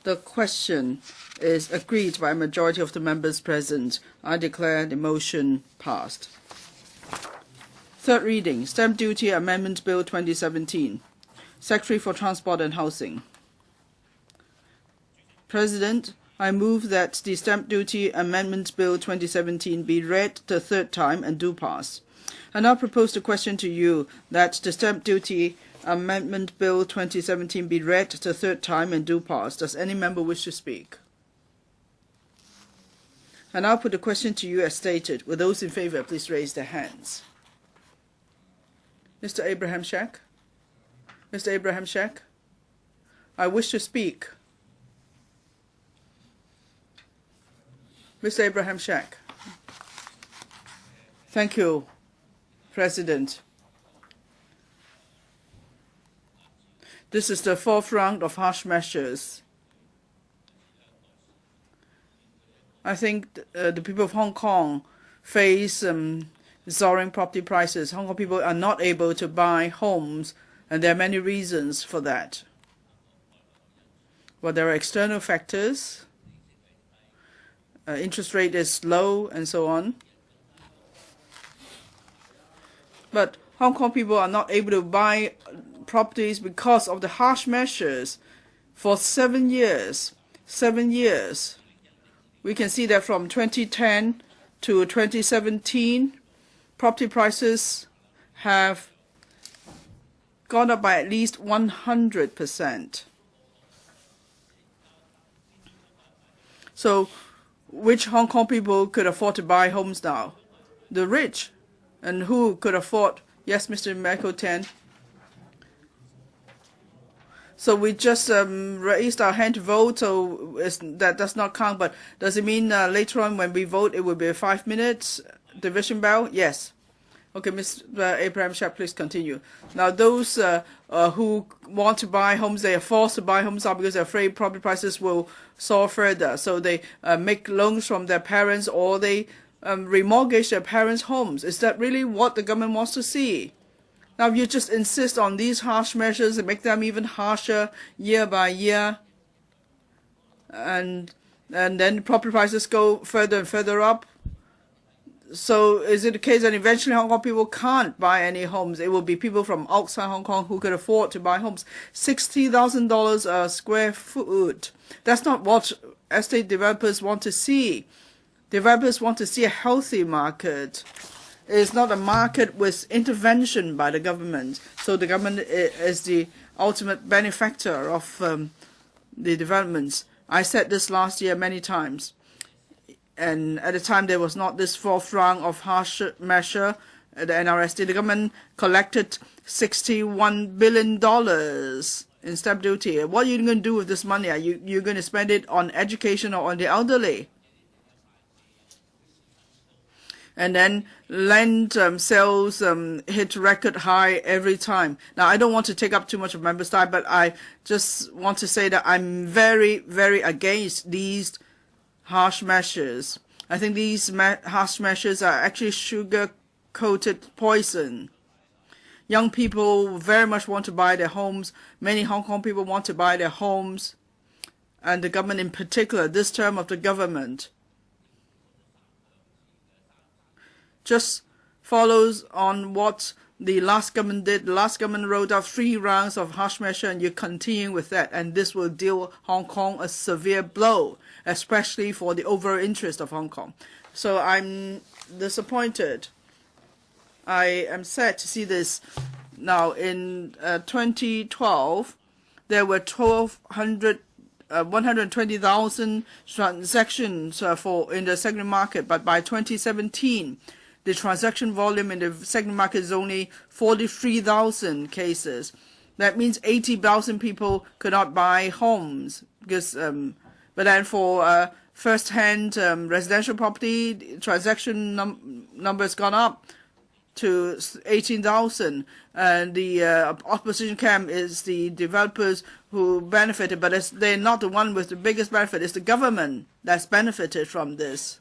The question is agreed by a majority of the members present. I declare the motion passed. Third reading, Stamp Duty Amendment Bill 2017. Secretary for Transport and Housing. President, I move that the Stamp Duty Amendment Bill 2017 be read the third time and do pass. I now propose the question to you that the Stamp Duty Amendment Bill 2017 be read the third time and do pass. Does any member wish to speak? I now put the question to you as stated. Will those in favour please raise their hands? Mr. Abraham Shack? Mr. Abraham Shack? I wish to speak. Mr. Abraham Shack. Thank you, President. This is the fourth round of harsh measures. I think the people of Hong Kong face soaring property prices. Hong Kong people are not able to buy homes, and there are many reasons for that. Well, there are external factors. Interest rate is low and so on. But Hong Kong people are not able to buy properties because of the harsh measures for 7 years. 7 years. We can see that from 2010 to 2017, property prices have gone up by at least 100%. So, which Hong Kong people could afford to buy homes now? The rich. And who could afford? Yes, Mr. Michael Tan. So we just raised our hand to vote, so that does not count. But does it mean later on when we vote it will be a 5 minutes division bell? Yes. Okay, Mr. Abraham Shack, please continue. Now, those who want to buy homes, they are forced to buy homes now because they're afraid property prices will soar further. So they make loans from their parents, or they remortgage their parents' homes. Is that really what the government wants to see? Now, if you just insist on these harsh measures and make them even harsher year by year, and then property prices go further and further up, so is it the case that eventually Hong Kong people can't buy any homes? It will be people from outside Hong Kong who could afford to buy homes. $60,000 a square foot. That's not what estate developers want to see. Developers want to see a healthy market. It is not a market with intervention by the government. So the government is the ultimate benefactor of the developments. I said this last year many times. And at the time, there was not this fourth round of harsh measure at the NRSD. The government collected $61 billion in stamp duty. What are you going to do with this money? Are you going to spend it on education or on the elderly? And then land sales hit record high every time. Now, I don't want to take up too much of members' time, but I just want to say that I'm very, very against these harsh measures. I think these harsh measures are actually sugar-coated poison. Young people very much want to buy their homes. Many Hong Kong people want to buy their homes. And the government in particular, this term of the government, just follows on what the last government did. The last government rolled out 3 rounds of harsh measure, and you continue with that. And this will deal Hong Kong a severe blow, especially for the overall interest of Hong Kong. So I'm disappointed. I am sad to see this. Now, in 2012, there were 120,000 transactions in the secondary market, but by 2017, the transaction volume in the secondary market is only 43,000 cases. That means 80,000 people could not buy homes because. But then for first-hand residential property, transaction numbers gone up to 18,000. And the opposition camp is the developers who benefited, but they're not the one with the biggest benefit. It's the government that's benefited from this.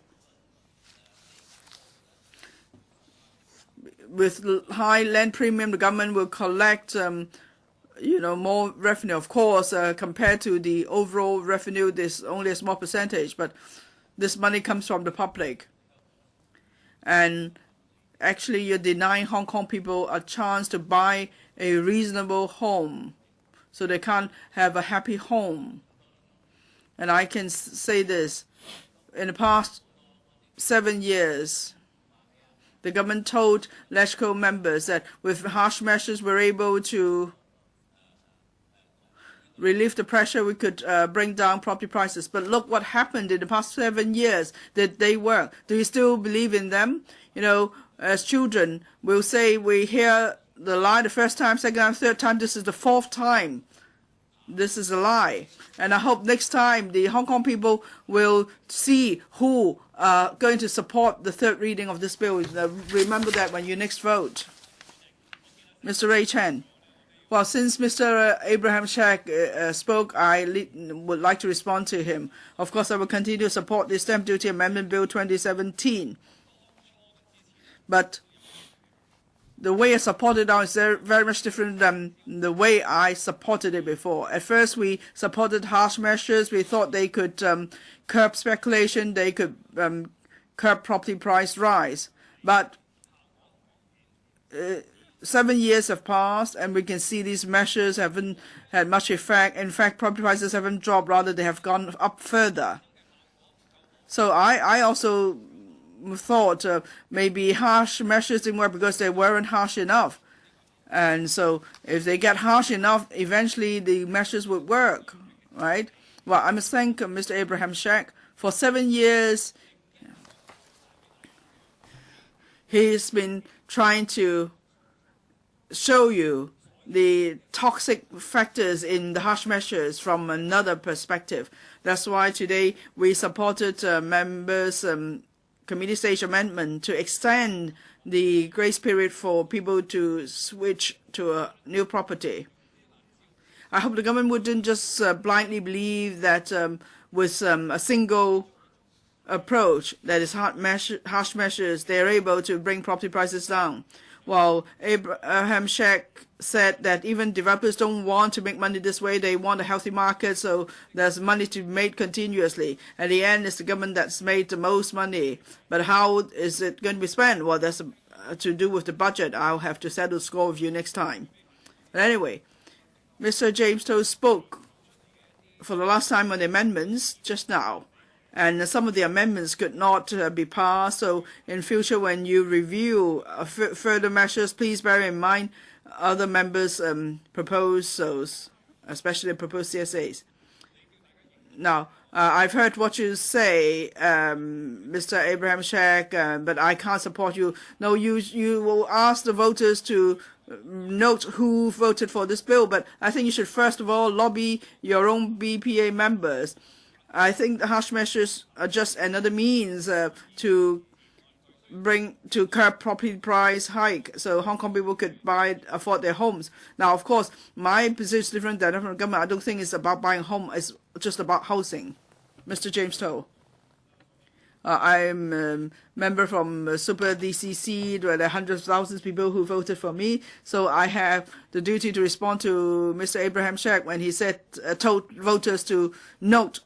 With high land premium, the government will collect more revenue. Of course, compared to the overall revenue, there's only a small percentage, but this money comes from the public. And actually, you're denying Hong Kong people a chance to buy a reasonable home, so they can't have a happy home. And I can say this, in the past 7 years, the government told LegCo members that with harsh measures we're able to relieve the pressure, we could bring down property prices. But look what happened in the past 7 years. Did they work? Do you still believe in them? As children, we'll say we hear the lie the first time, second time, third time. This is the fourth time. This is a lie. And I hope next time the Hong Kong people will see who are going to support the third reading of this bill. Remember that when you next vote. Mr. Ray Chen. Well, since Mr. Abraham Shack spoke, I would like to respond to him. Of course, I will continue to support the Stamp Duty Amendment Bill 2017. But the way I support it now is very much different than the way I supported it before. At first, we supported harsh measures. We thought they could curb speculation. They could curb property price rise. But 7 years have passed, and we can see these measures haven't had much effect. In fact, property prices haven't dropped. Rather, they have gone up further. So I also thought maybe harsh measures didn't work because they weren't harsh enough. And so if they get harsh enough, eventually the measures would work, right? Well, I must thank Mr. Abraham Shack. For 7 years, he's been trying to show you the toxic factors in the harsh measures from another perspective. That's why today we supported members' committee stage amendment to extend the grace period for people to switch to a new property. I hope the government wouldn't just blindly believe that with a single approach, that is harsh measures, they're able to bring property prices down. While Abraham Shack said that even developers don't want to make money this way, they want a healthy market, so there's money to be made continuously. At the end, it's the government that's made the most money. But how is it going to be spent? Well, that's to do with the budget. I'll have to settle the score with you next time. But anyway, Mr. James Toh spoke for the last time on the amendments just now. And some of the amendments could not be passed. So in future, when you review further measures, please bear in mind other members' proposals, especially proposed CSAs. Now, I've heard what you say, Mr. Abraham Shack, but I can't support you. No, you will ask the voters to note who voted for this bill, but I think you should first of all lobby your own BPA members. I think the harsh measures are just another means to curb property price hike, so Hong Kong people could afford their homes. Now, of course, my position is different than the government. I don't think it's about buying a home. It's just about housing. Mr. James Toh. I'm a member from Super DCC, where there are hundreds of thousands of people who voted for me. So I have the duty to respond to Mr. Abraham Shack when he said, told voters to note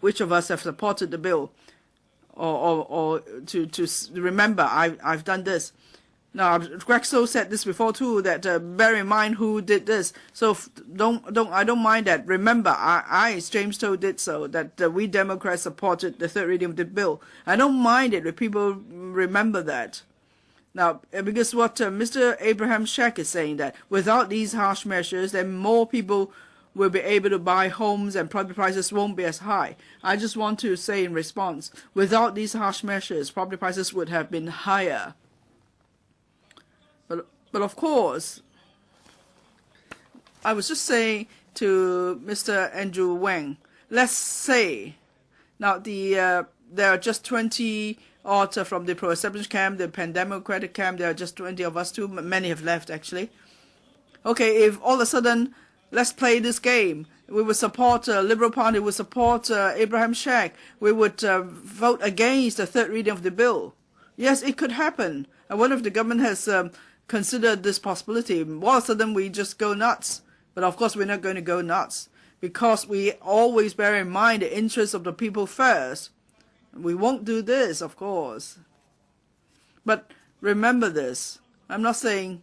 which of us have supported the bill, or to remember I've done this. Now, Greg So said this before too, that bear in mind who did this. So I don't mind that. Remember, I James Toh did so, that we Democrats supported the third reading of the bill. I don't mind it if people remember that. Now, because what Mr. Abraham Shack is saying, that without these harsh measures, then more people will be able to buy homes and property prices won't be as high. I just want to say in response, without these harsh measures, property prices would have been higher. But of course, I was just saying to Mr. Andrew Wang, let's say, now there are just 20 odd from the pro-establishment camp, the pandemic camp, there are just 20 of us too, many have left actually. Okay, if all of a sudden, let's play this game. We would support Liberal Party, we would support Abraham Shack, we would vote against the third reading of the bill. Yes, it could happen. I wonder if the government has considered this possibility. All of a sudden, we just go nuts. But of course, we're not going to go nuts because we always bear in mind the interests of the people first. We won't do this, of course. But remember this. I'm not saying,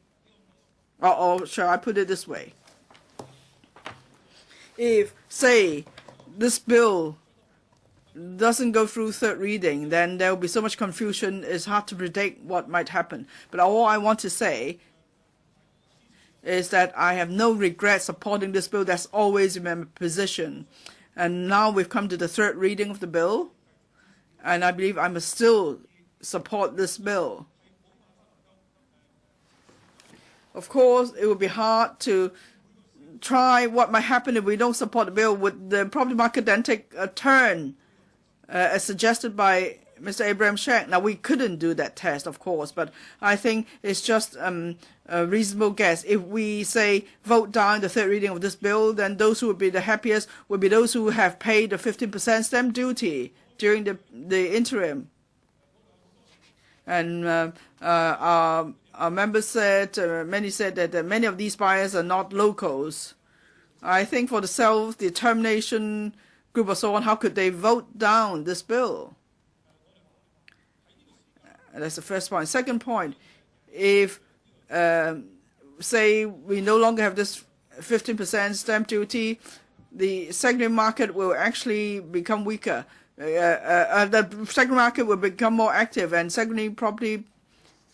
or shall I put it this way? If, say, this bill doesn't go through third reading, then there will be so much confusion, it's hard to predict what might happen. But all I want to say is that I have no regret supporting this bill. That's always been my position. And now we've come to the third reading of the bill, and I believe I must still support this bill. Of course, it will be hard to try what might happen if we don't support the bill. Would the property market then take a turn, as suggested by Mr. Abraham Sheck? Now, we couldn't do that test, of course, but I think it's just a reasonable guess. If we say vote down the third reading of this bill, then those who would be the happiest would be those who have paid the 15% stamp duty during the interim. And our members said, many said that many of these buyers are not locals. I think for the self-determination group or so on, how could they vote down this bill? And that's the first point. Second point, if, say, we no longer have this 15% stamp duty, the secondary market will actually become weaker. The secondary market will become more active, and second-hand property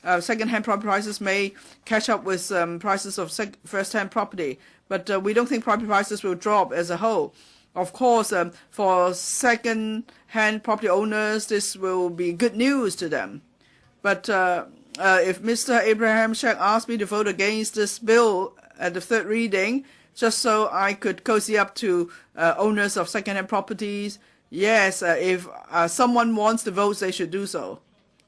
prices may catch up with prices of first-hand property. But we don't think property prices will drop as a whole. Of course, for second-hand property owners, this will be good news to them. But if Mr. Abraham Sheck asked me to vote against this bill at the third reading, just so I could cozy up to owners of second-hand properties, yes, if someone wants to vote, they should do so.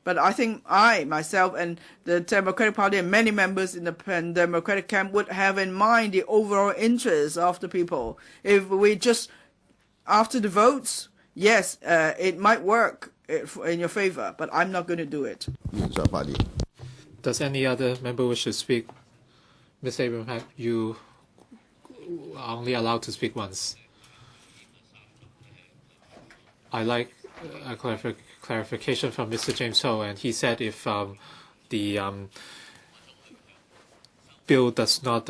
But I think I, myself, and the Democratic Party and many members in the Democratic camp would have in mind the overall interests of the people. If we just, after the votes, yes, it might work in your favor, but I'm not going to do it. Does any other member wish to speak? Ms. Abraham, you are only allowed to speak once. I like a clarification from Mr. James Ho, and he said if the bill does not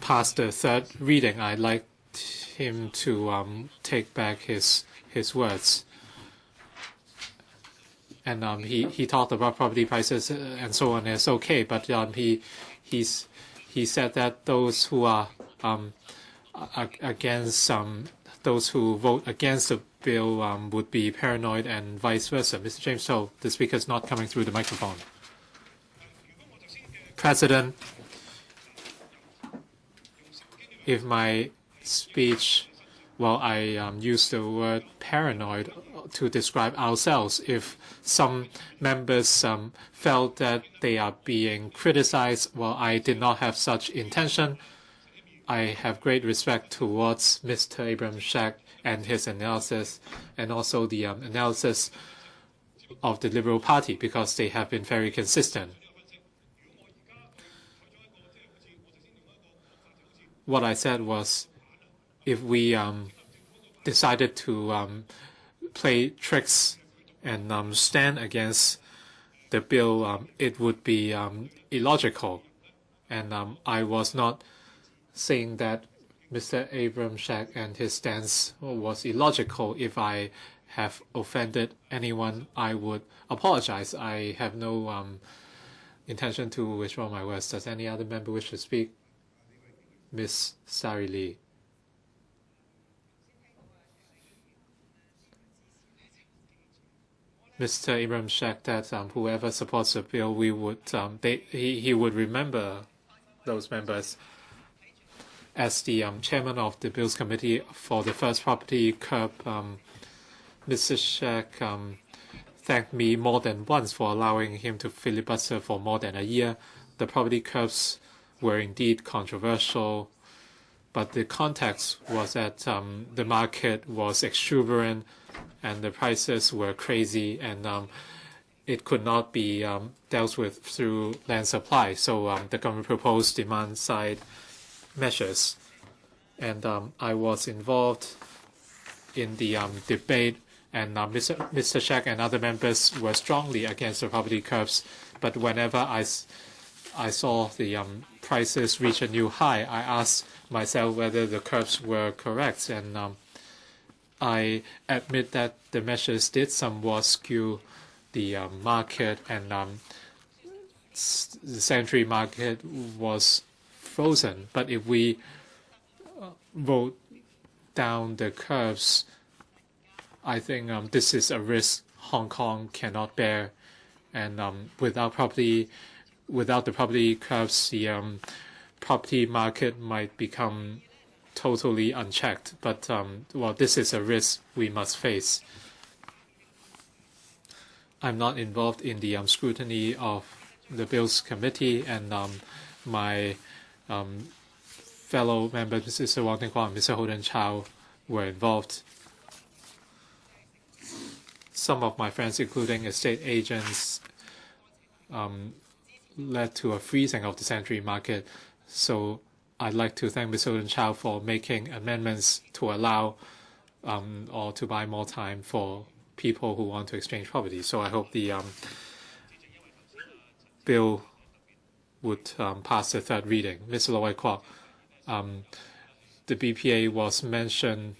pass the third reading, I'd like him to take back his words. And he talked about property prices and so on as okay, but he said that those who are against those who vote against the bill would be paranoid and vice versa. Mr. James Ho, the speaker is not coming through the microphone. President, if my speech, well, I used the word paranoid to describe ourselves. If some members felt that they are being criticized, well, I did not have such intention. I have great respect towards Mr. Abraham Sheck and his analysis, and also the analysis of the Liberal Party, because they have been very consistent. What I said was, if we decided to play tricks and stand against the bill, it would be illogical. And I was not saying that Mr. Abraham Sheck and his stance was illogical. If I have offended anyone, I would apologize. I have no intention to withdraw my words. Does any other member wish to speak? Ms. Sari Lee. Mr. Abraham Sheck, that whoever supports the bill, we would he would remember those members. As the chairman of the Bills Committee for the First Property Curb, Mr. Sheck thanked me more than once for allowing him to filibuster for more than a year. The property curbs were indeed controversial, but the context was that the market was exuberant and the prices were crazy, and it could not be dealt with through land supply. So the government proposed demand side measures. And I was involved in the debate, and Mr. Shek and other members were strongly against the property curbs. But whenever I saw the prices reach a new high, I asked myself whether the curbs were correct, and I admit that the measures did somewhat skew the market, and the secondary market was frozen. But if we vote down the curbs, I think this is a risk Hong Kong cannot bear, and without the property curbs, the property market might become totally unchecked. But well, this is a risk we must face. I'm not involved in the scrutiny of the Bills Committee, and my fellow members, Mr. Wong Ting-kwong and Mr. Holden Chow, were involved. Some of my friends, including estate agents, led to a freezing of the secondary market. So I'd like to thank Mr. Holden Chow for making amendments to allow or to buy more time for people who want to exchange property. So I hope the bill would pass the third reading. Mr. Lo Wai Kwok, the BPA was mentioned.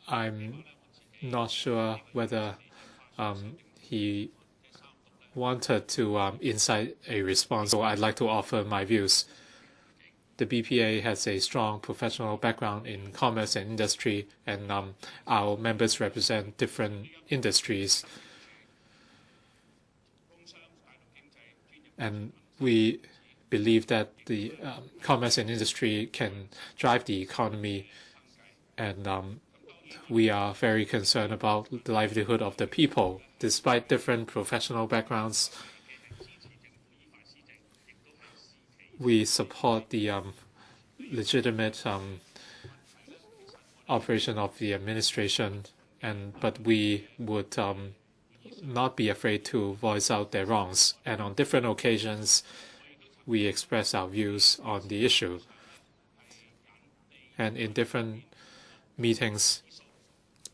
I'm not sure whether he wanted to incite a response, so I'd like to offer my views. The BPA has a strong professional background in commerce and industry, and our members represent different industries. And we believe that the commerce and industry can drive the economy, and we are very concerned about the livelihood of the people. Despite different professional backgrounds, we support the legitimate operation of the administration, but we would not be afraid to voice out their wrongs. And on different occasions, we express our views on the issue. And in different meetings,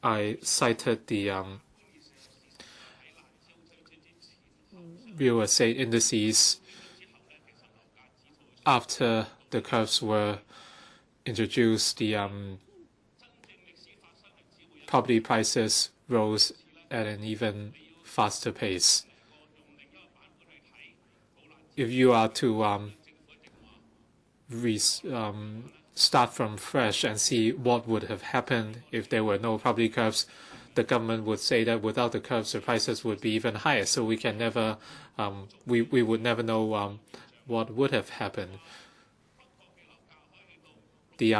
I cited the real estate indices. After the curbs were introduced, the property prices rose at an even faster pace. If you are to start from fresh and see what would have happened if there were no property curbs, the government would say that without the curbs, the prices would be even higher. So we can never, we would never know what would have happened. The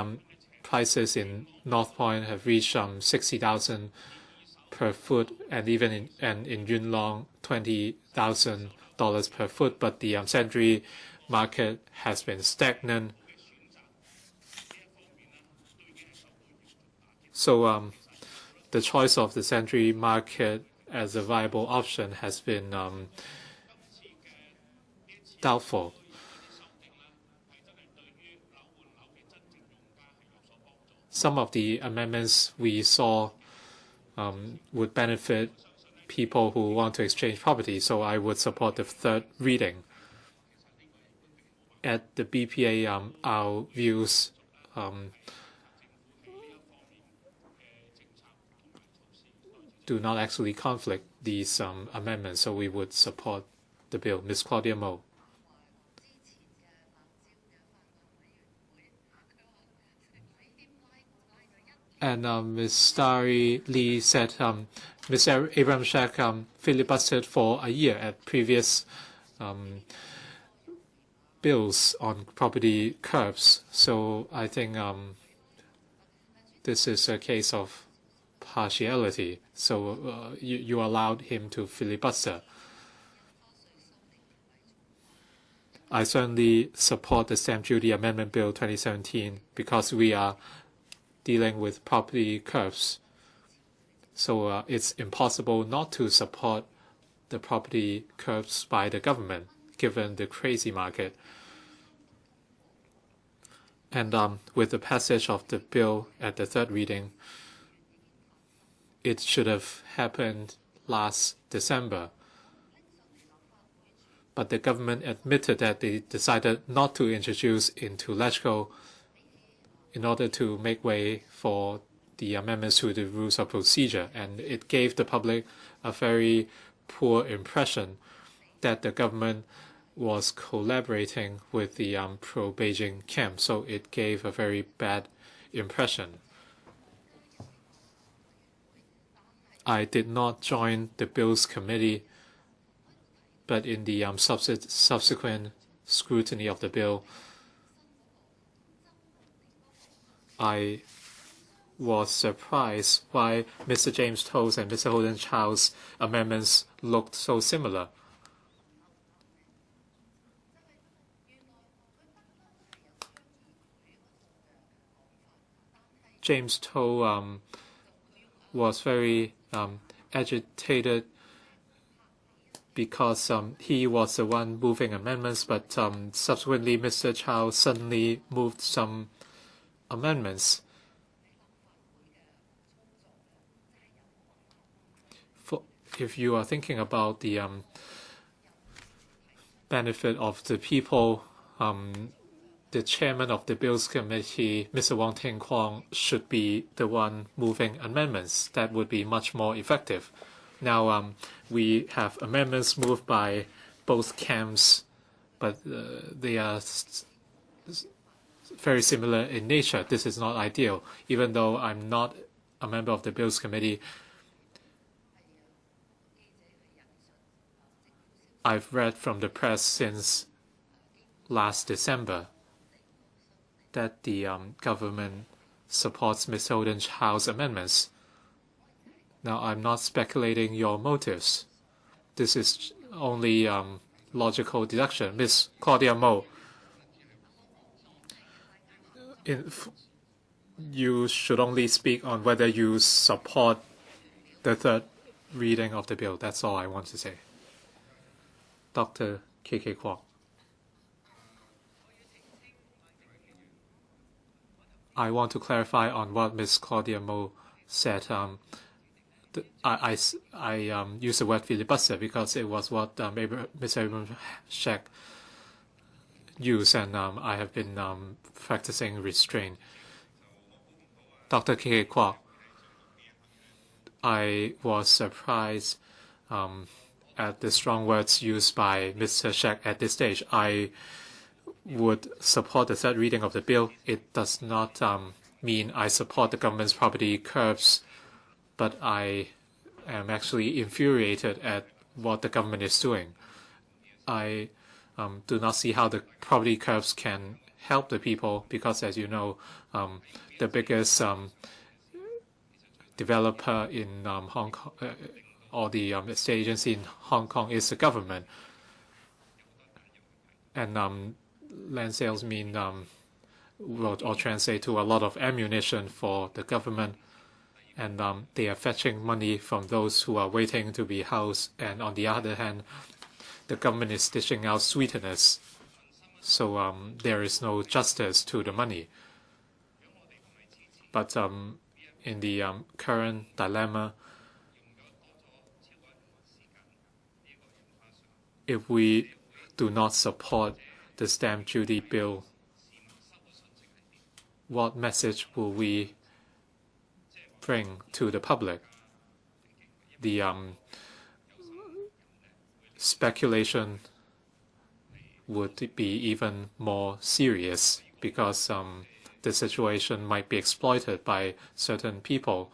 prices in North Point have reached 60,000 per foot, and even in Yuen Long, $20,000 per foot. But the secondary market has been stagnant. So the choice of the secondary market as a viable option has been doubtful. Some of the amendments we saw would benefit people who want to exchange property, so I would support the third reading. At the BPA, our views do not actually conflict these amendments, so we would support the bill. Ms. Claudia Mo. And Ms. Starry Lee said Mr. Abraham Shek filibustered for a year at previous bills on property curbs. So I think this is a case of partiality. So you allowed him to filibuster. I certainly support the Stamp Duty Amendment Bill 2017 because we are dealing with property curbs. So it's impossible not to support the property curbs by the government, given the crazy market. And with the passage of the bill at the third reading, it should have happened last December. But the government admitted that they decided not to introduce into LegCo in order to make way for the amendments to the rules of procedure. And it gave the public a very poor impression that the government was collaborating with the pro-Beijing camp. So it gave a very bad impression. I did not join the Bills Committee, but in the subsequent scrutiny of the bill, I was surprised why Mr. James Toe's and Mr. Holden Chow's amendments looked so similar. James Toe was very agitated because he was the one moving amendments, but subsequently Mr. Chow suddenly moved some amendments. If you are thinking about the benefit of the people, the chairman of the Bills Committee, Mr. Wong Ting-kwong, should be the one moving amendments. That would be much more effective. Now, we have amendments moved by both camps, but they are very similar in nature. This is not ideal. Even though I'm not a member of the Bills Committee, I've read from the press since last December that the government supports Ms. Holden Chow's amendments. Now, I'm not speculating your motives. This is only logical deduction. Ms. Claudia Mo, you should only speak on whether you support the third reading of the bill. That's all I want to say. Dr. K.K. Kwok. I want to clarify on what Ms. Claudia Mo said. I use the word filibuster because it was what Mr. Abraham Sheck used, and I have been practicing restraint. Dr. K.K. Kwok, I was surprised at the strong words used by Mr. Sheck at this stage. I would support the third reading of the bill. It does not mean I support the government's property curbs, but I am actually infuriated at what the government is doing. I do not see how the property curbs can help the people because, as you know, the biggest developer in Hong Kong, or the estate agency in Hong Kong, is the government. And land sales mean, or translate to a lot of ammunition for the government. And they are fetching money from those who are waiting to be housed. And on the other hand, the government is dishing out sweeteners. So there is no justice to the money. But in the current dilemma, if we do not support the stamp duty bill, what message will we bring to the public? The speculation would be even more serious because the situation might be exploited by certain people.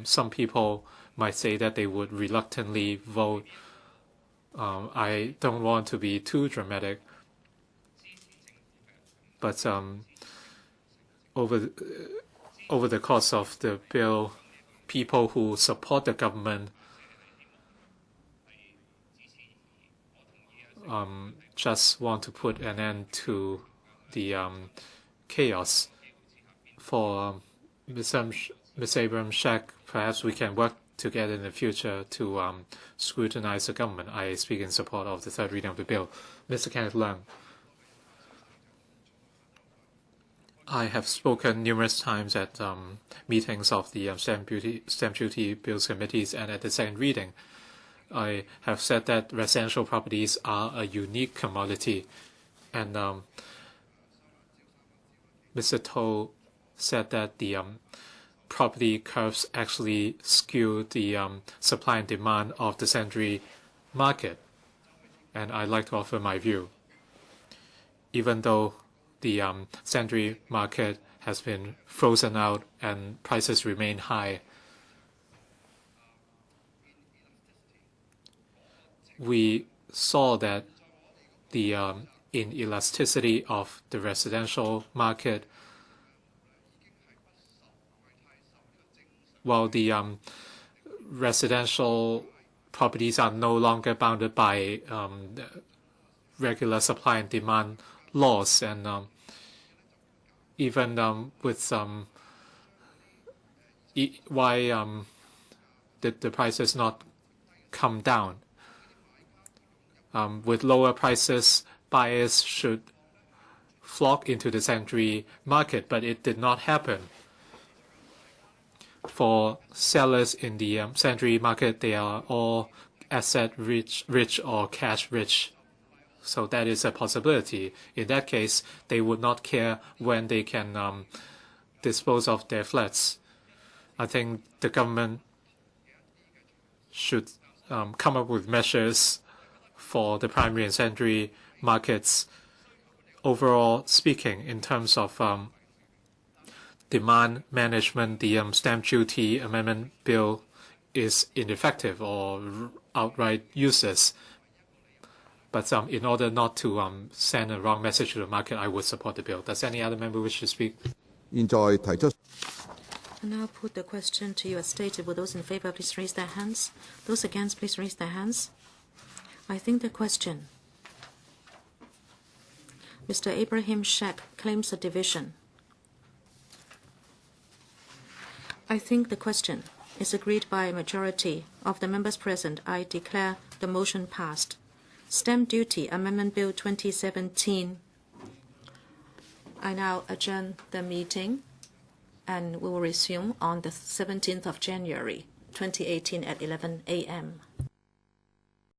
Some people might say that they would reluctantly vote. I don't want to be too dramatic, but over the course of the bill, people who support the government just want to put an end to the chaos. For Ms. Abraham Sheck, perhaps we can work together in the future to scrutinize the government. I speak in support of the third reading of the bill. Mr. Kenneth Leung. I have spoken numerous times at meetings of the Stamp Duty Bills Committees, and at the second reading, I have said that residential properties are a unique commodity, and Mr. To said that the property curves actually skew the supply and demand of the secondary market, and I'd like to offer my view. Even though the secondary market has been frozen out and prices remain high, we saw that the inelasticity of the residential market, while the residential properties are no longer bounded by regular supply and demand laws, and even with why the prices not come down. With lower prices, buyers should flock into the secondary market, but it did not happen. For sellers in the secondary market, they are all asset rich or cash rich. So that is a possibility. In that case, they would not care when they can dispose of their flats. I think the government should come up with measures for the primary and secondary markets. Overall speaking, in terms of demand management, the Stamp Duty Amendment Bill is ineffective or outright useless. But in order not to send a wrong message to the market, I would support the bill. Does any other member wish to speak? I now put the question to you as stated. Will those in favor please raise their hands? Those against please raise their hands. I think the question. Mr. Abraham Sheck claims a division. I think the question is agreed by a majority of the members present. I declare the motion passed. Stamp Duty Amendment Bill 2017. I now adjourn the meeting, and we will resume on the 17th of January 2018 at 11 a.m.